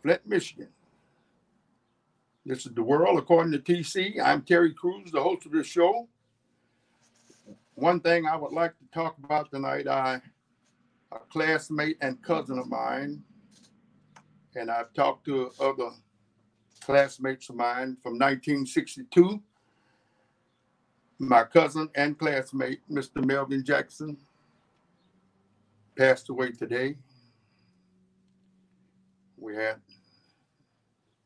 Flint, Michigan. This is The World According to TC. I'm Terry Cruz, the host of this show. One thing I would like to talk about tonight, a classmate and cousin of mine, and I've talked to other classmates of mine from 1962. My cousin and classmate, Mr. Melvin Jackson, passed away today.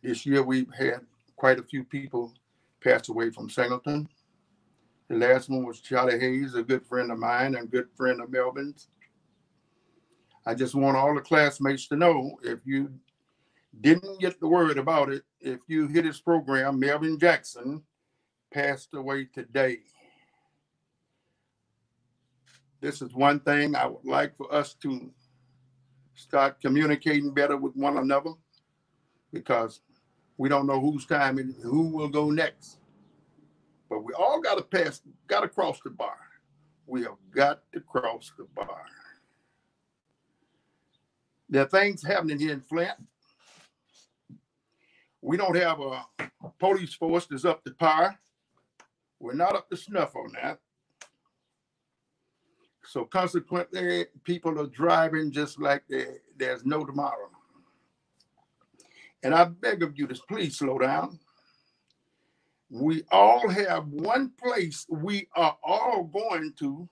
This year we've had quite a few people pass away from Singleton. The last one was Charlie Hayes, a good friend of mine and good friend of Melvin's. I just want all the classmates to know, if you didn't get the word about it, if you hit his program, Melvin Jackson passed away today. This is one thing I would like for us to start communicating better with one another, because we don't know whose time and who will go next. But we all got to cross the bar. We have got to cross the bar. There are things happening here in Flint. We don't have a police force that's up to par. We're not up to snuff on that. So consequently, people are driving just like there's no tomorrow. And I beg of you to please slow down. We all have one place we are all going to,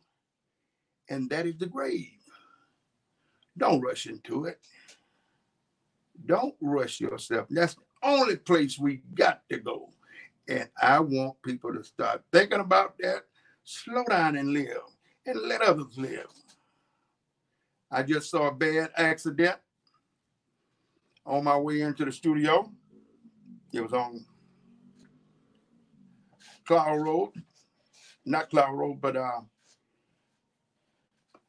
and that is the grave. Don't rush into it. Don't rush yourself. That's the only place we got to go. And I want people to start thinking about that. Slow down and live, and let others live. I just saw a bad accident on my way into the studio. It was on Cloud Road, not Cloud Road, but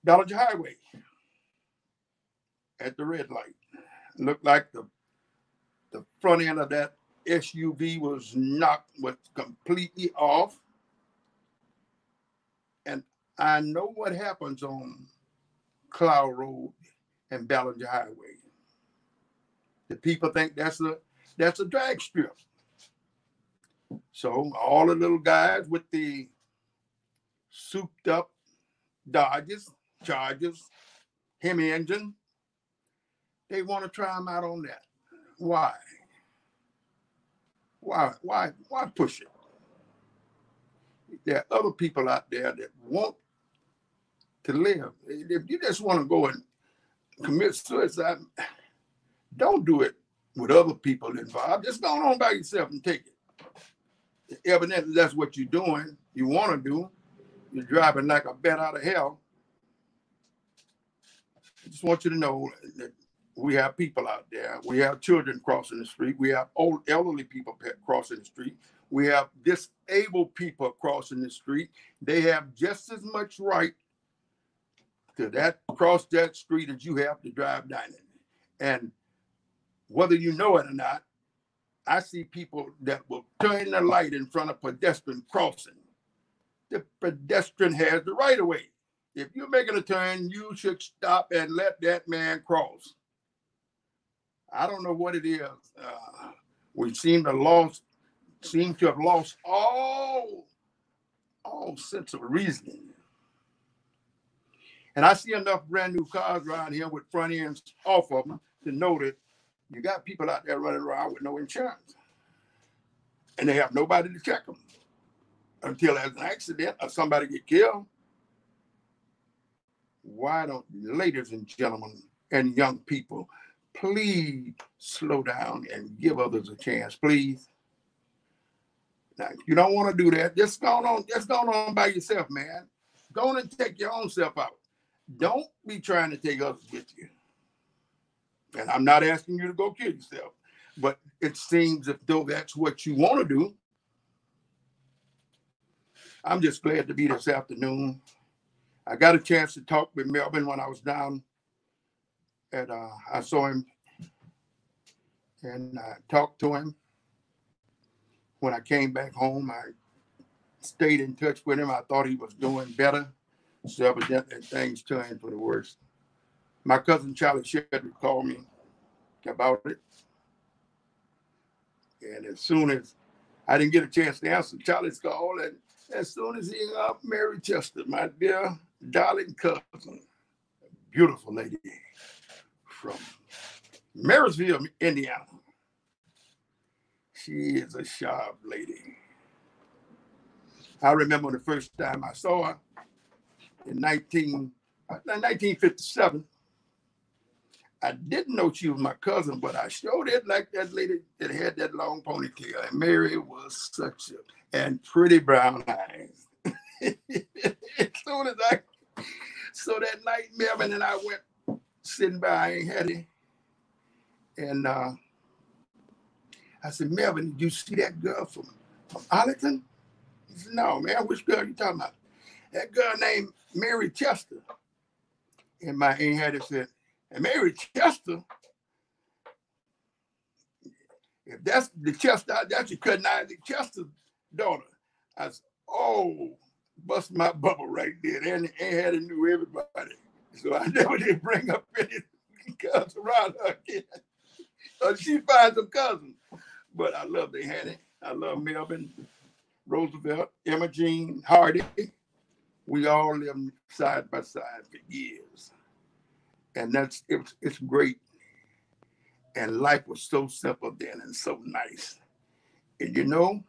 Ballinger Highway at the red light. It looked like the front end of that SUV was completely off. And I know what happens on Cloud Road and Ballinger Highway. The people think that's a drag strip. So all the little guys with the souped up Dodges, Chargers, Hemi engine, they want to try them out on that. Why? Why push it? There are other people out there that want to live. If you just want to go and commit suicide, don't do it with other people involved. Just go on by yourself and take it. Evidently, that's what you're doing. You want to do. You're driving like a bat out of hell. I just want you to know that we have people out there. We have children crossing the street. We have old elderly people crossing the street. We have disabled people crossing the street. They have just as much right to cross that street as you have to drive down it. And whether you know it or not, I see people that will turn the light in front of pedestrian crossing. The pedestrian has the right of way. If you're making a turn, you should stop and let that man cross. I don't know what it is. We seem to have lost all sense of reasoning. And I see enough brand new cars around here with front ends off of them to know that you got people out there running around with no insurance. And they have nobody to check them until there's an accident or somebody get killed. Why don't, ladies and gentlemen and young people, please slow down and give others a chance, please. Now, if you don't want to do that, just go on by yourself, man. Go on and take your own self out. Don't be trying to take others with you. And I'm not asking you to go kill yourself, but it seems as though that's what you want to do. I'm just glad to be this afternoon. I got a chance to talk with Melvin when I was down I saw him and I talked to him. When I came back home, I stayed in touch with him. I thought he was doing better. So evidently things turned for the worse. My cousin Charlie Shedrick called me about it. And as soon as I didn't get a chance to answer Charlie's call, and as soon as he hung up, Mary Chester, my dear darling cousin, beautiful lady from Marysville, Indiana. She is a sharp lady. I remember the first time I saw her in 1957. I didn't know she was my cousin, but I sure did like that lady that had that long ponytail. And Mary was such a, and pretty brown eyes. As soon as I, so that night, Melvin and I went sitting by Aunt Hattie, and I said, Melvin, did you see that girl from Arlington? He said, no, man, which girl are you talking about? That girl named Mary Chester. And my Aunt Hattie said, and Mary Chester, if that's the Chester, that's your cousin Isaac Chester's daughter. I said, oh, bust my bubble right there. And Aunt Hattie knew everybody. So I never did bring up any cousins around her again. So she finds some cousins. But I love Aunt Hattie. I love Melvin, Roosevelt, Emma Jean, Hardy. We all lived side by side for years. And it's great. And life was so simple then and so nice. And you know,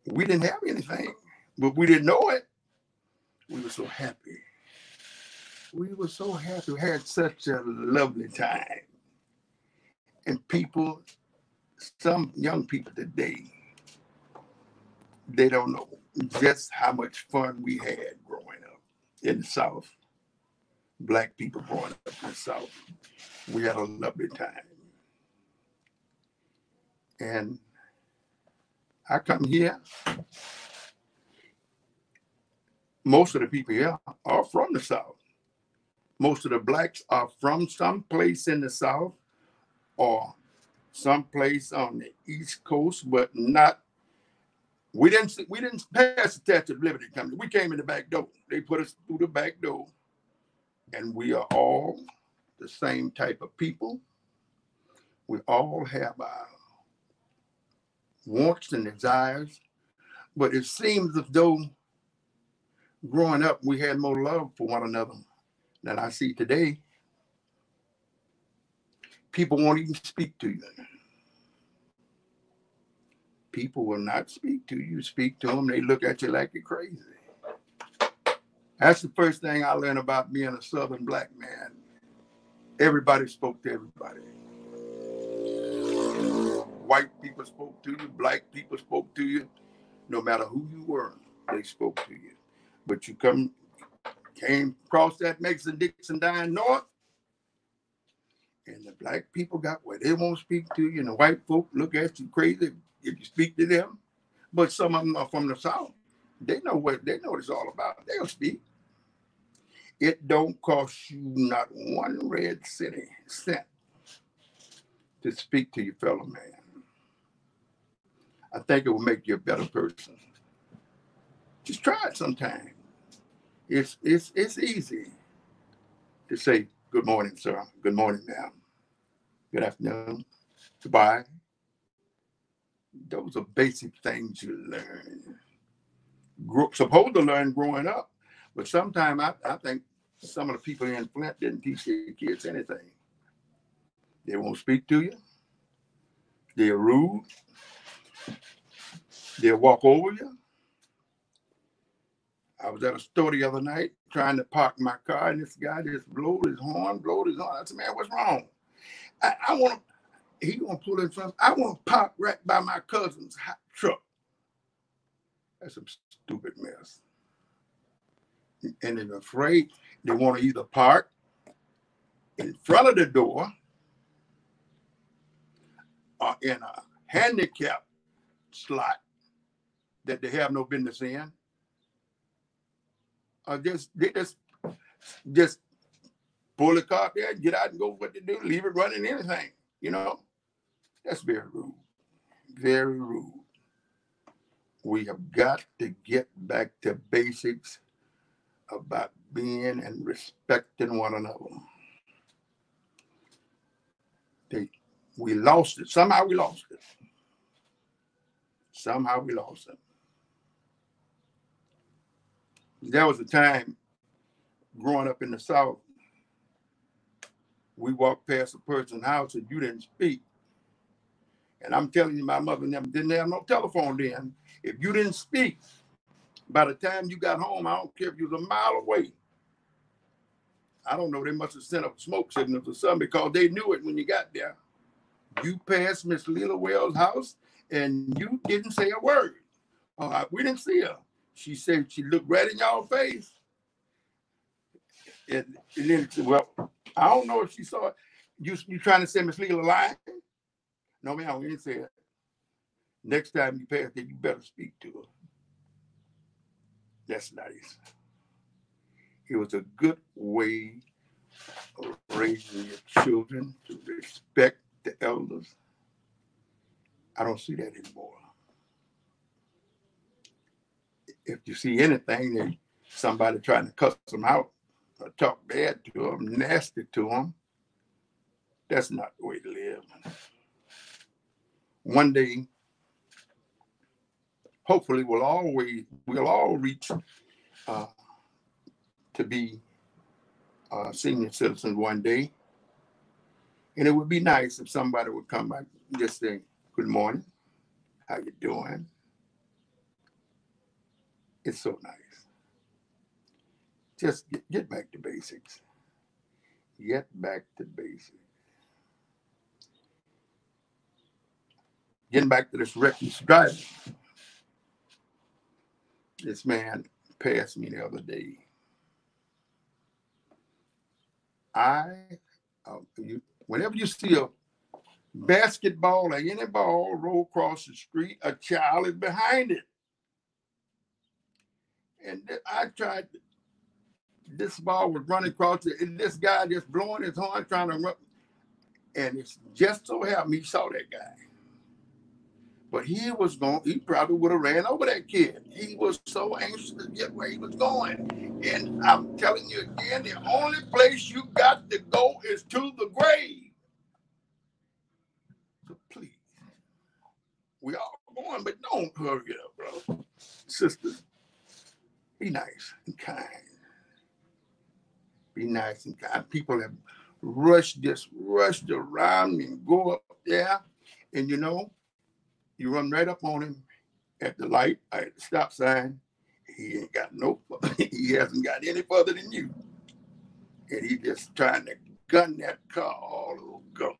we didn't have anything, but we didn't know it. We were so happy. We were so happy. We had such a lovely time. And people, some young people today, they don't know just how much fun we had growing up in the South. Black people growing up in the South. We had a lovely time. And I come here, most of the people here are from the South. Most of the blacks are from some place in the South or someplace on the East Coast, but not. We didn't pass the Statue of Liberty coming. We came in the back door. They put us through the back door, and we are all the same type of people. We all have our wants and desires, but it seems as though growing up we had more love for one another than I see today. People won't even speak to you. People will not speak to you. Speak to them, they look at you like you're crazy. That's the first thing I learned about being a Southern black man. Everybody spoke to everybody. White people spoke to you, black people spoke to you. No matter who you were, they spoke to you. But you came across that Mason-Dixon dying north, and the black people got where they won't speak to you, and the white folk look at you crazy if you speak to them. But some of them are from the South. They know what it's all about. They'll speak. It don't cost you not one red cent to speak to your fellow man. I think it will make you a better person. Just try it sometime. It's easy to say, good morning, sir. Good morning, ma'am. Good afternoon. Goodbye. Those are basic things you learn. Supposed to learn growing up. But sometimes I think some of the people in Flint didn't teach their kids anything. They won't speak to you. They're rude. They'll walk over you. I was at a store the other night trying to park my car, and this guy just blowed his horn. I said, man, what's wrong? He gonna pull in front. I want to park right by my cousin's truck. That's a stupid mess. And they're afraid they want to either park in front of the door or in a handicap slot that they have no business in, or they just pull the car up there, get out and go what they do, leave it running, anything, you know. That's very rude. Very rude. We have got to get back to basics about being and respecting one another. We lost it. Somehow we lost it. Somehow we lost it. There was a time growing up in the South, we walked past a person's house and you didn't speak. And I'm telling you, my mother and them didn't have no telephone then. If you didn't speak, by the time you got home, I don't care if you was a mile away. I don't know, they must have sent up smoke signals or something because they knew it when you got there. You passed Miss Leela Wells' house and you didn't say a word. We didn't see her. She said she looked right in y'all face. And then, well, I don't know if she saw it. You trying to say Miss Leela lying? No, ma'am, we didn't say it. Next time you pass it, you better speak to her. That's nice. It was a good way of raising your children to respect the elders. I don't see that anymore. If you see anything that somebody trying to cuss them out or talk bad to them, nasty to them, that's not the way to live. One day, hopefully we'll all reach to be senior citizens one day. And it would be nice if somebody would come back and just say, good morning, how you doing? It's so nice. Just get back to basics. Get back to basics. Getting back to this reckless driving. This man passed me the other day. Whenever you see a basketball or any ball roll across the street, a child is behind it. And I tried, this ball was running across it, and this guy just blowing his horn trying to run. And it's just so happened he saw that guy. But he probably would have ran over that kid. He was so anxious to get where he was going. And I'm telling you again, the only place you got to go is to the grave. So please, we all going, but don't hurry up, bro. Sisters, be nice and kind. Be nice and kind. People have rushed around me and go up there, and you run right up on him at the light, at the stop sign. He ain't got he hasn't got any further than you. And he just trying to gun that car all over go.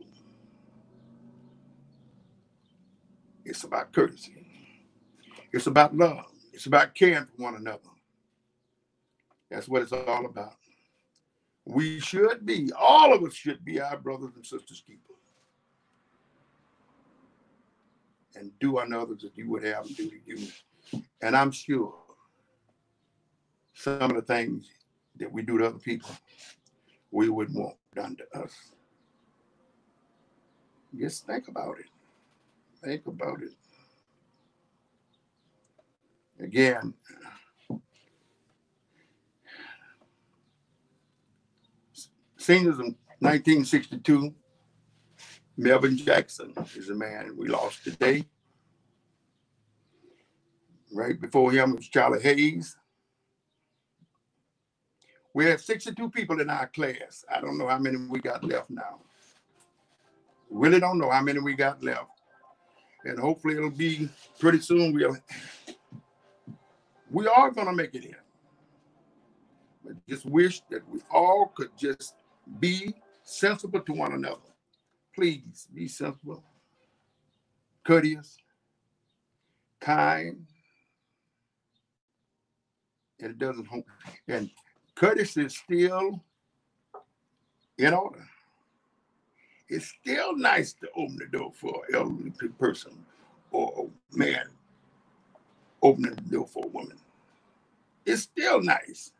It's about courtesy. It's about love. It's about caring for one another. That's what it's all about. All of us should be our brothers and sisters' keepers. And do unto others as you would have them do to you. And I'm sure some of the things that we do to other people, we wouldn't want done to us. Just think about it. Think about it. Again, seniors in 1962, Melvin Jackson is a man we lost today. Right before him was Charlie Hayes. We had 62 people in our class. I don't know how many we got left now. Really don't know how many we got left. And hopefully it'll be pretty soon. We are going to make it in. But just wish that we all could just be sensible to one another. Please be sensible, courteous, kind. And it doesn't. And courtesy is still in order. It's still nice to open the door for an elderly person or a man opening the door for a woman. It's still nice.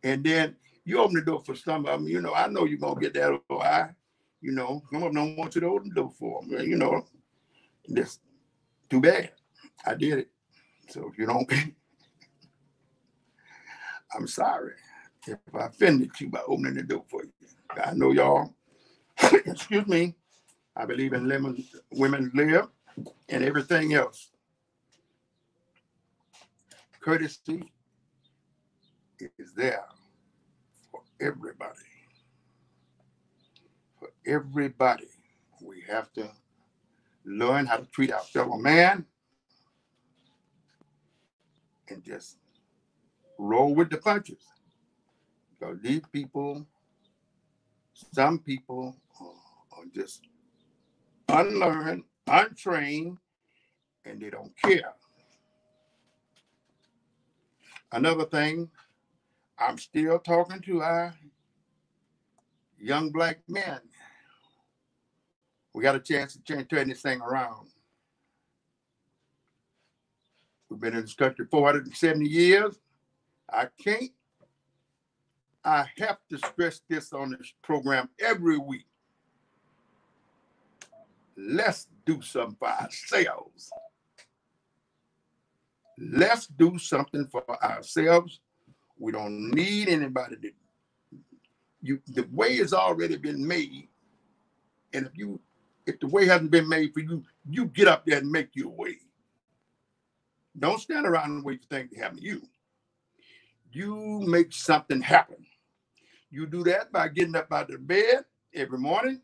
And then you open the door for some of them, I know you're going to get that eye. Some of them don't want you to open the door for them. That's too bad. I did it. So if you don't, I'm sorry if I offended you by opening the door for you. I know y'all, excuse me, I believe in women live and everything else. Courtesy is there for everybody. For everybody. We have to learn how to treat our fellow man and just roll with the punches. Because these people, some people are just unlearned, untrained, and they don't care. Another thing, I'm still talking to our young black men. We got a chance to turn this thing around. We've been in this country 470 years. I have to stress this on this program every week. Let's do something for ourselves. Let's do something for ourselves. We don't need anybody to. The way has already been made, and if the way hasn't been made for you, you get up there and make your way. Don't stand around and wait for things to happen to you. You make something happen. You do that by getting up out of bed every morning,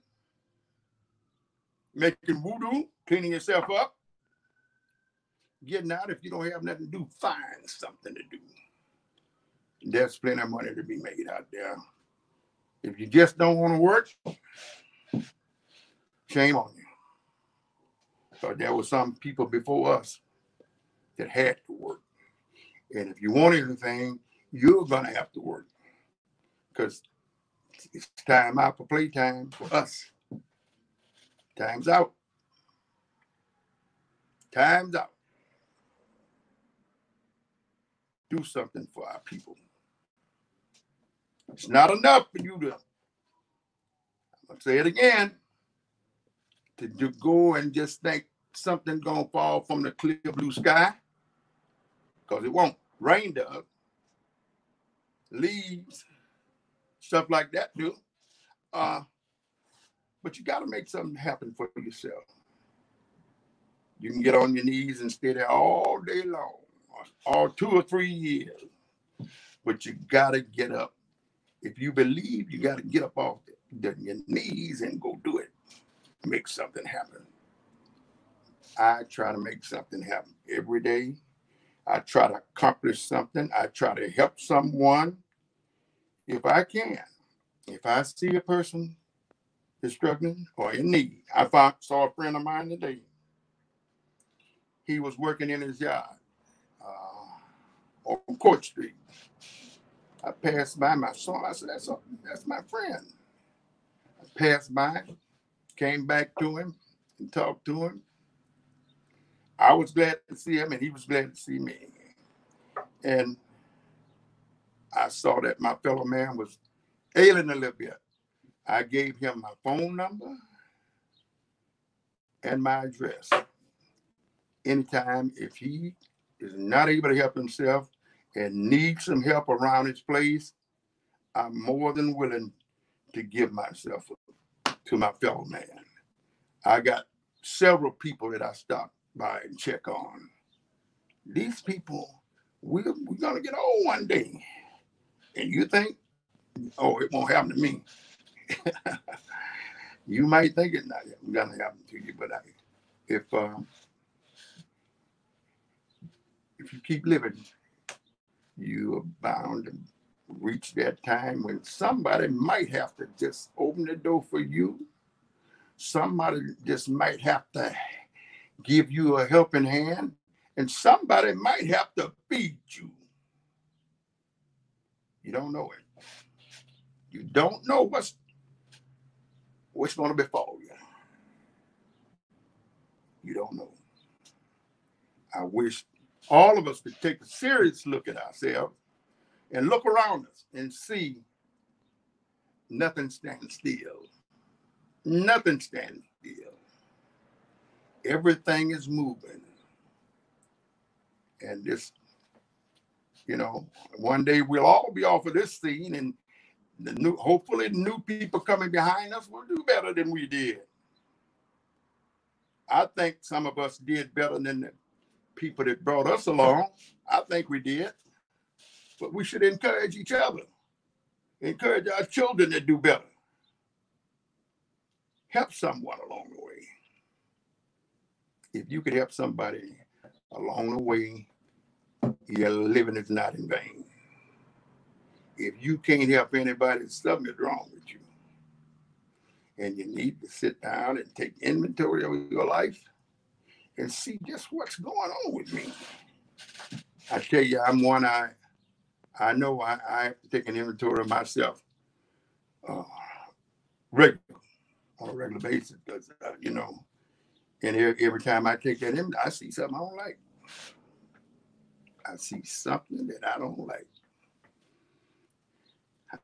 making voodoo, cleaning yourself up, getting out. If you don't have nothing to do, find something to do. There's plenty of money to be made out there. If you just don't want to work, shame on you. Because there were some people before us that had to work. And if you want anything, you're going to have to work. Because it's time out for playtime for us. Time's out. Time's out. Do something for our people. It's not enough for you to, I'm going to say it again, to go and just think something's going to fall from the clear blue sky, because it won't. Rain does. Leaves, stuff like that do. But you got to make something happen for yourself. You can get on your knees and stay there all day long, or 2 or 3 years. But you got to get up. If you believe, you got to get up off your knees and go do it. Make something happen. I try to make something happen every day. I try to accomplish something. I try to help someone if I can. If I see a person is struggling or in need. I saw a friend of mine today. He was working in his yard on Court Street. I passed by my son. I said, that's my friend. I passed by, came back to him and talked to him. I was glad to see him, and he was glad to see me. And I saw that my fellow man was ailing a little bit. I gave him my phone number and my address. Anytime, if he is not able to help himself and needs some help around his place, I'm more than willing to give myself to my fellow man. I got several people that I stop by and check on. These people, we're going to get old one day. And you think, oh, it won't happen to me. You might think it's not going to happen to you, but if you keep living, you are bound to reach that time when somebody might have to just open the door for you. Somebody just might have to give you a helping hand, and somebody might have to feed you. You don't know it. You don't know what's going to befall you. You don't know. I wish all of us could take a serious look at ourselves and look around us and see nothing stands still. Nothing stands still. Everything is moving. And this, one day we'll all be off of this scene and Hopefully the new people coming behind us will do better than we did. I think some of us did better than the people that brought us along. I think we did. But we should encourage each other, encourage our children to do better. Help someone along the way. If you could help somebody along the way, your living is not in vain. If you can't help anybody, something is wrong with you. And you need to sit down and take inventory of your life and see just what's going on with me. I tell you, I'm one, I know I have to take an inventory of myself regular, on a regular basis, because, you know, and every time I take that inventory, I see something I don't like. I see something that I don't like.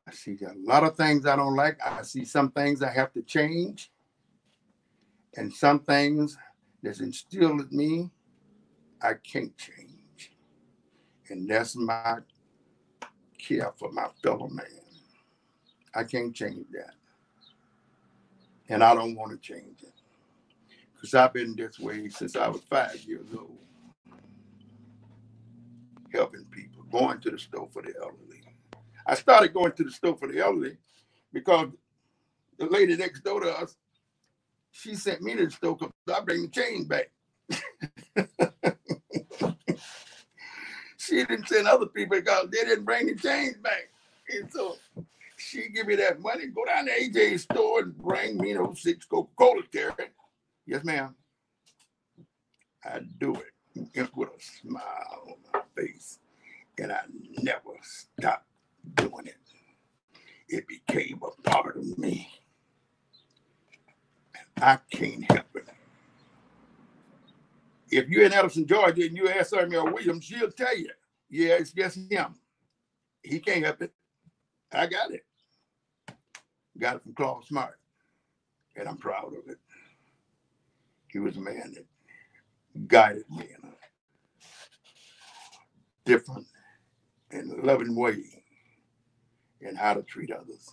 I see a lot of things I don't like. I see some things I have to change, and some things that's instilled in me, I can't change. And that's my care for my fellow man. I can't change that. And I don't want to change it. Because I've been this way since I was 5 years old. Helping people, going to the store for the elderly. I started going to the store for the elderly because the lady next door to us, she sent me to the store because I bring the change back. She didn't send other people because they didn't bring the change back. And so she give me that money, go down to AJ's store and bring me, 6 Coca-Cola, Terry. Yes, ma'am. I do it with a smile on my face. And I never stopped doing it. It became a part of me. And I can't help it. If you're in Edison, Georgia, and you ask Samuel Williams, she'll tell you, yeah, it's just him. He can't help it. I got it. Got it from Claude Smart. And I'm proud of it. He was a man that guided me in a different and loving way in how to treat others.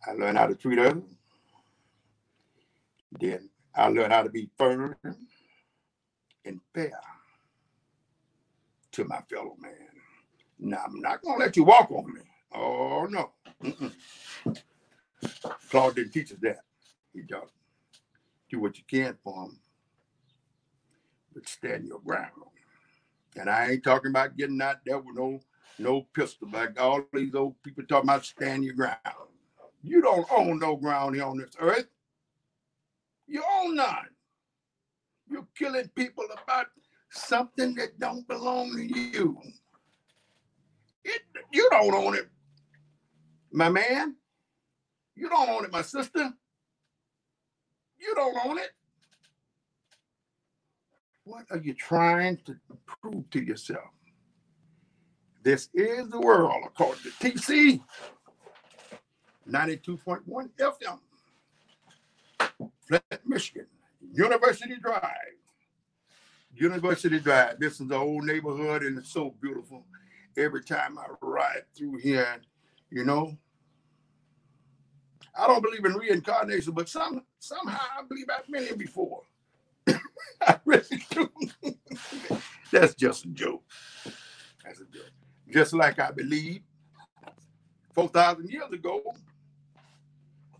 I learned how to treat others. Then I learned how to be firm and fair to my fellow man. Now, I'm not going to let you walk on me. Oh, no. Claude didn't teach us that. He taught do what you can for him, but stand your ground. And I ain't talking about getting out there with no pistol, like all these old people talking about stand your ground. You don't own no ground here on this earth. You own none. You're killing people about something that don't belong to you. You don't own it, my man. You don't own it, my sister. You don't own it. What are you trying to prove to yourself? This is the world, according to TC 92.1 FM, Flint, Michigan, University Drive. University Drive. This is the old neighborhood, and it's so beautiful. Every time I ride through here, I don't believe in reincarnation, but somehow I believe I've been here before. I really do. That's just a joke. That's a joke. Just like I believe 4,000 years ago,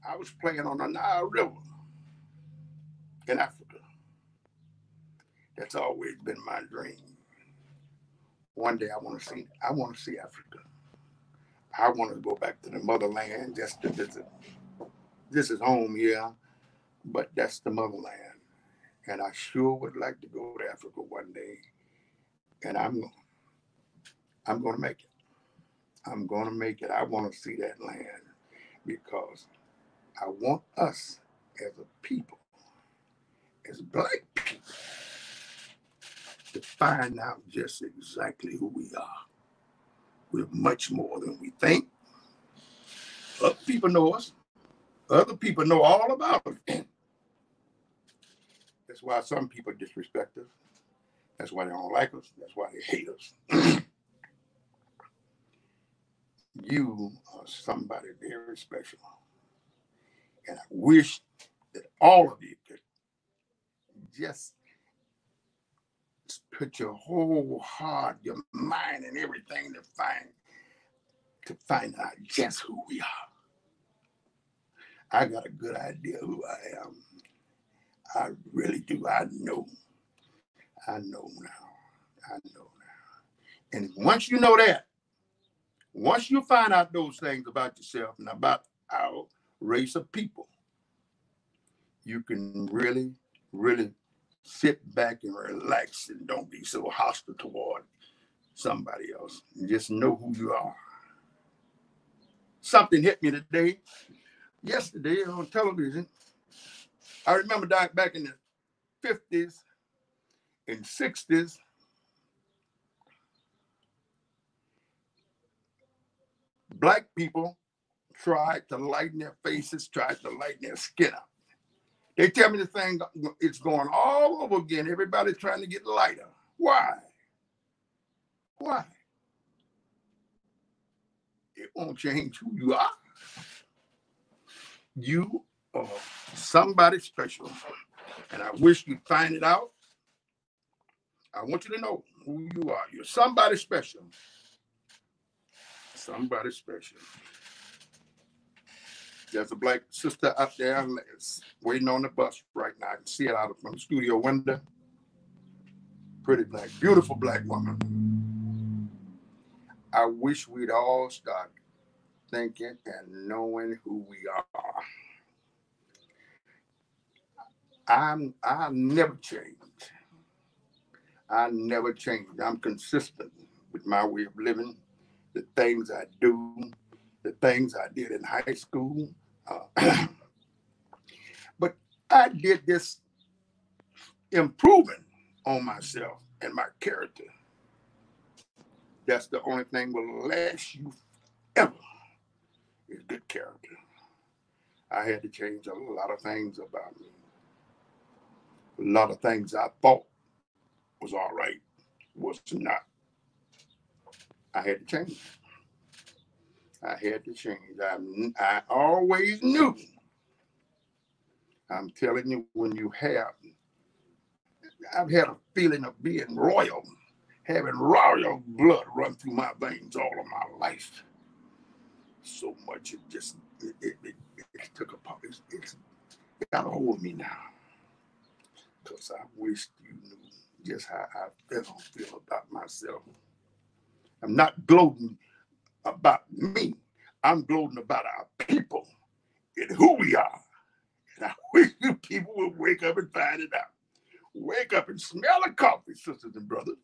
I was playing on the Nile River in Africa. That's always been my dream. One day I want to see Africa. I want to go back to the motherland just to visit. This is home here, but that's the motherland. And I sure would like to go to Africa one day. And I'm going to make it. I'm going to make it. I want to see that land because I want us as a people, as black people, to find out just exactly who we are. We're much more than we think. Other people know us. Other people know all about us. That's why some people disrespect us. That's why they don't like us. That's why they hate us. You are somebody very special. And I wish that all of you could just put your whole heart, your mind, and everything to find out just who we are. I got a good idea who I am. I really do. I know. I know now. I know now. And once you know that, once you find out those things about yourself and about our race of people, you can really, really sit back and relax and don't be so hostile toward somebody else. And just know who you are. Something hit me yesterday on television. I remember back in the 50s and 60s, black people tried to lighten their faces, tried to lighten their skin up. They tell me the thing, it's going all over again. Everybody's trying to get lighter. Why? Why? It won't change who you are. You are somebody special. And I wish you'd find it out. I want you to know who you are. You're somebody special. Somebody special. There's a black sister up there waiting on the bus right now. I can see it out from the studio window. Pretty black, beautiful black woman. I wish we'd all start thinking and knowing who we are. I never change. I never change. I'm consistent with my way of living, the things I do, the things I did in high school. But I did this improving on myself and my character. That's the only thing will last you ever is good character. I had to change a lot of things about me. A lot of things I thought was all right was not. I had to change. I had to change. I always knew. I'm telling you, I've had a feeling of being royal, having royal blood run through my veins all of my life. So much it took a pop. It's got a hold of me now. Because I wish you knew just how I feel about myself. I'm not gloating about me. I'm gloating about our people and who we are. And I wish you people would wake up and find it out. Wake up and smell the coffee, sisters and brothers.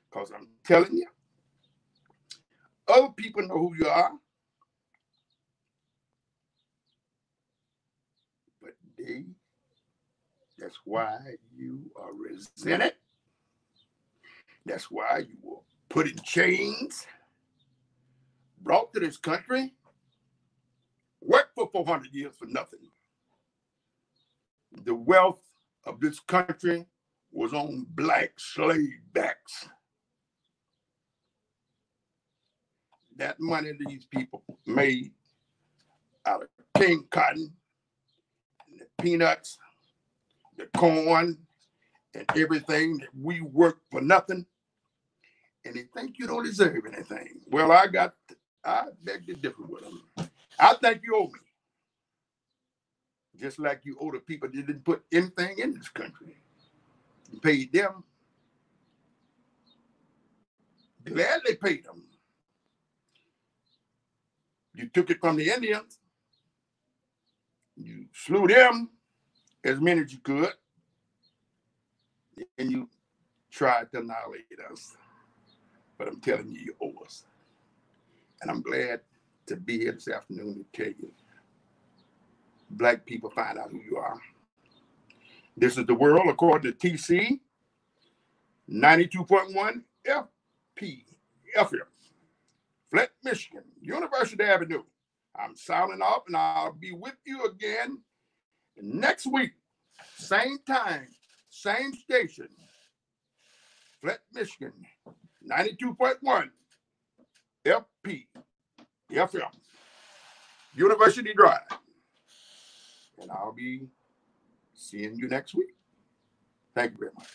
Because I'm telling you, other people know who you are. But that's why you are resented. That's why you were put in chains, brought to this country, worked for 400 years for nothing. The wealth of this country was on black slave backs. That money these people made out of king cotton, and the peanuts, the corn, and everything that we worked for nothing, and they think you don't deserve anything. Well, I beg to differ with them. I think you owe me. Just like you owe the people that didn't put anything in this country. You paid them. Gladly paid them. You took it from the Indians. You slew them as many as you could. And you tried to annihilate us. But I'm telling you, you owe us. And I'm glad to be here this afternoon to tell you, black people, find out who you are. This is the world according to TC 92.1 FP FM, Flint, Michigan, University Avenue. I'm signing off, and I'll be with you again next week. Same time, same station. Flint, Michigan, 92.1 FP FM, University Drive. And I'll be seeing you next week. Thank you very much.